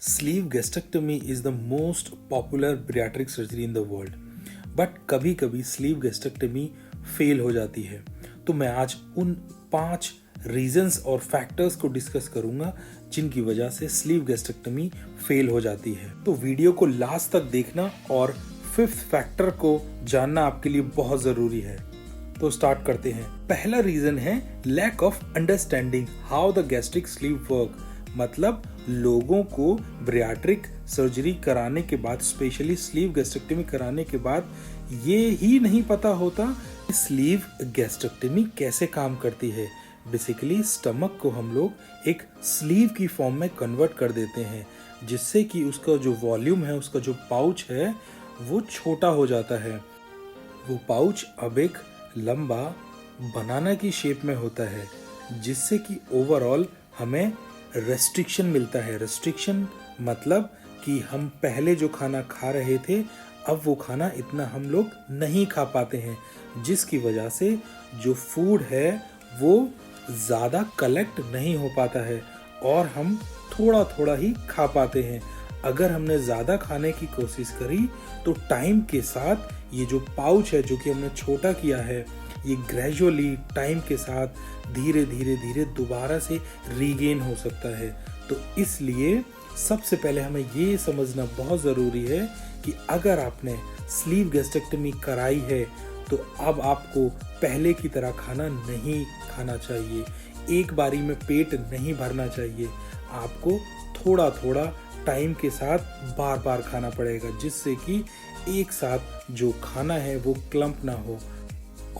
Sleeve gastrectomy is the most popular bariatric surgery in the world. But कभी कभी sleeve gastrectomy fail हो जाती है। तो मैं आज उन 5 रीजंस और फैक्टर्स को डिस्कस करूंगा जिनकी वजह से स्लीव गैस्ट्रेक्टमी फेल हो जाती है। तो वीडियो को लास्ट तक देखना और 5th फैक्टर को जानना आपके लिए बहुत जरूरी है। तो स्टार्ट करते हैं। पहला रीजन है lack of understanding how the gastric sleeve work. मतलब लोगों को बरियाट्रिक सर्जरी कराने के बाद, स्पेशली स्लीव गैस्ट्रेक्टमी कराने के बाद, ये ही नहीं पता होता कि स्लीव गैस्ट्रेक्टमी कैसे काम करती है। बेसिकली स्टमक को हम लोग एक स्लीव की फॉर्म में कन्वर्ट कर देते हैं, जिससे कि उसका जो वॉल्यूम है, उसका जो पाउच है, वो छोटा हो जाता है। वो पाउच अब एक लंबा बनाना की शेप में होता है, जिससे कि ओवरऑल हमें रेस्ट्रिक्शन मिलता है। रेस्ट्रिक्शन मतलब कि हम पहले जो खाना खा रहे थे, अब वो खाना इतना हम लोग नहीं खा पाते हैं, जिसकी वजह से जो फूड है वो ज़्यादा कलेक्ट नहीं हो पाता है और हम थोड़ा थोड़ा ही खा पाते हैं। अगर हमने ज़्यादा खाने की कोशिश करी तो टाइम के साथ ये जो पाउच है, जो कि हमने छोटा किया है, ये ग्रेजुअली टाइम के साथ धीरे धीरे दोबारा से रीगेन हो सकता है। तो इसलिए सबसे पहले हमें ये समझना बहुत ज़रूरी है कि अगर आपने स्लीव गैस्ट्रेक्टमी कराई है तो अब आपको पहले की तरह खाना नहीं खाना चाहिए। एक बारी में पेट नहीं भरना चाहिए। आपको थोड़ा थोड़ा टाइम के साथ बार बार खाना पड़ेगा, जिससे कि एक साथ जो खाना है वो क्लम्प ना हो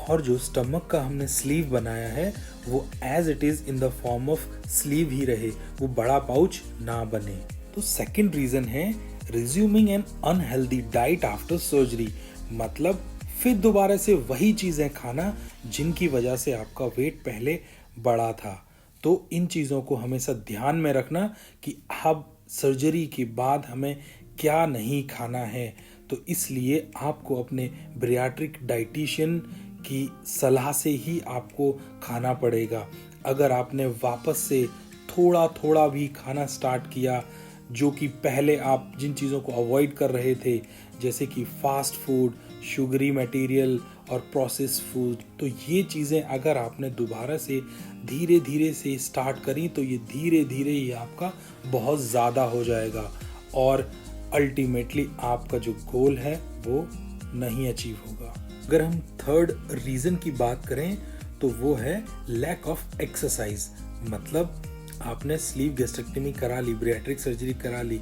और जो स्टमक का हमने स्लीव बनाया है वो as it is in the form of sleeve ही रहे, वो बड़ा पाउच ना बने। तो सेकंड रीजन है resuming an unhealthy diet after surgery. मतलब फिर दोबारा से वही चीजें खाना जिनकी वजह से आपका वेट पहले बढ़ा था। तो इन चीजों को हमेशा ध्यान में रखना कि अब सर्जरी के बाद हमें क्या नहीं खाना है। तो इसलिए आपको अपने बरियाट्रिक डाइटिशियन की सलाह से ही आपको खाना पड़ेगा। अगर आपने वापस से थोड़ा थोड़ा भी खाना स्टार्ट किया, जो कि पहले आप जिन चीज़ों को अवॉइड कर रहे थे, जैसे कि फास्ट फूड, शुगरी मटेरियल और प्रोसेस्ड फूड, तो ये चीज़ें अगर आपने दोबारा से धीरे धीरे से स्टार्ट करी तो ये धीरे धीरे ही आपका बहुत ज़्यादा हो जाएगा और अल्टीमेटली आपका जो गोल है वो नहीं अचीव होगा। अगर हम थर्ड रीज़न की बात करें तो वो है लैक ऑफ एक्सरसाइज। मतलब आपने स्लीव गैस्ट्रेक्टमी करा ली, बरियाट्रिक सर्जरी करा ली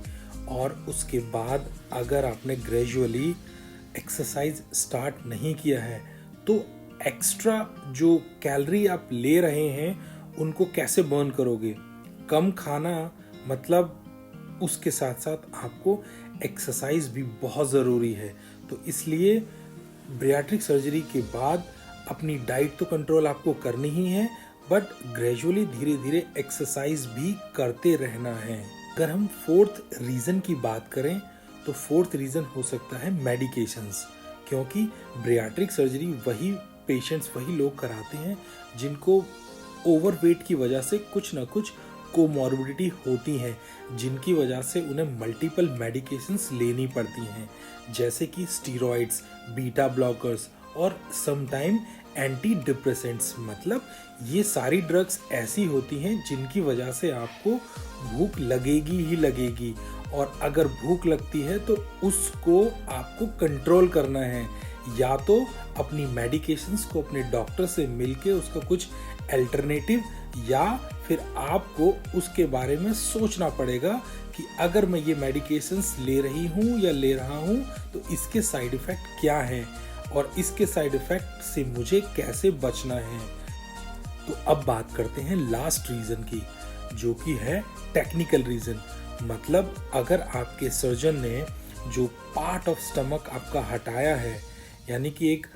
और उसके बाद अगर आपने ग्रेजुअली एक्सरसाइज स्टार्ट नहीं किया है तो एक्स्ट्रा जो कैलोरी आप ले रहे हैं उनको कैसे बर्न करोगे। कम खाना मतलब उसके साथ साथ आपको एक्सरसाइज भी बहुत ज़रूरी है। तो इसलिए बरियाट्रिक सर्जरी के बाद अपनी डाइट तो कंट्रोल आपको करनी ही है, बट ग्रेजुअली धीरे धीरे एक्सरसाइज भी करते रहना है। अगर हम फोर्थ रीज़न की बात करें तो फोर्थ रीज़न हो सकता है मेडिकेशंस। क्योंकि बरियाट्रिक सर्जरी वही पेशेंट्स, वही लोग कराते हैं जिनको ओवरवेट की वजह से कुछ ना कुछ कोमॉर्बिडिटी होती है, जिनकी वजह से उन्हें मल्टीपल मेडिकेशंस लेनी पड़ती हैं, जैसे कि स्टीरॉइड्स, बीटा ब्लॉकर्स और समटाइम एंटी डिप्रेसेंट्स। मतलब ये सारी ड्रग्स ऐसी होती हैं जिनकी वजह से आपको भूख लगेगी ही लगेगी और अगर भूख लगती है तो उसको आपको कंट्रोल करना है। या तो अपनी मेडिकेशंस को अपने डॉक्टर से मिलके उसका कुछ अल्टरनेटिव, या फिर आपको उसके बारे में सोचना पड़ेगा कि अगर मैं ये मेडिकेशंस ले रही हूँ या ले रहा हूँ तो इसके साइड इफ़ेक्ट क्या हैं और इसके साइड इफ़ेक्ट से मुझे कैसे बचना है। तो अब बात करते हैं लास्ट रीज़न की, जो कि है टेक्निकल रीज़न। मतलब अगर आपके सर्जन ने जो पार्ट ऑफ स्टमक आपका हटाया है, यानी कि एक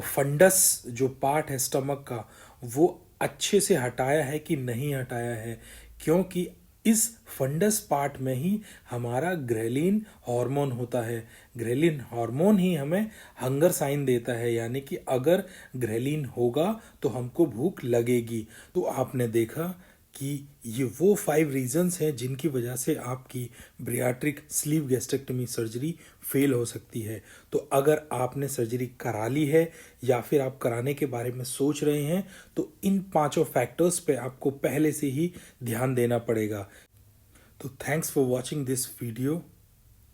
फंडस जो पार्ट है स्टमक का, वो अच्छे से हटाया है कि नहीं हटाया है। क्योंकि इस फंडस पार्ट में ही हमारा ग्रेलिन हार्मोन होता है। ग्रेलिन हार्मोन ही हमें हंगर साइन देता है, यानी कि अगर ग्रेलिन होगा तो हमको भूख लगेगी। तो आपने देखा कि ये वो 5 रीजंस हैं जिनकी वजह से आपकी ब्रियाट्रिक स्लीव गैस्ट्रेक्टमी सर्जरी फेल हो सकती है। तो अगर आपने सर्जरी करा ली है या फिर आप कराने के बारे में सोच रहे हैं तो इन पांचों फैक्टर्स पे आपको पहले से ही ध्यान देना पड़ेगा। तो thanks for watching this video.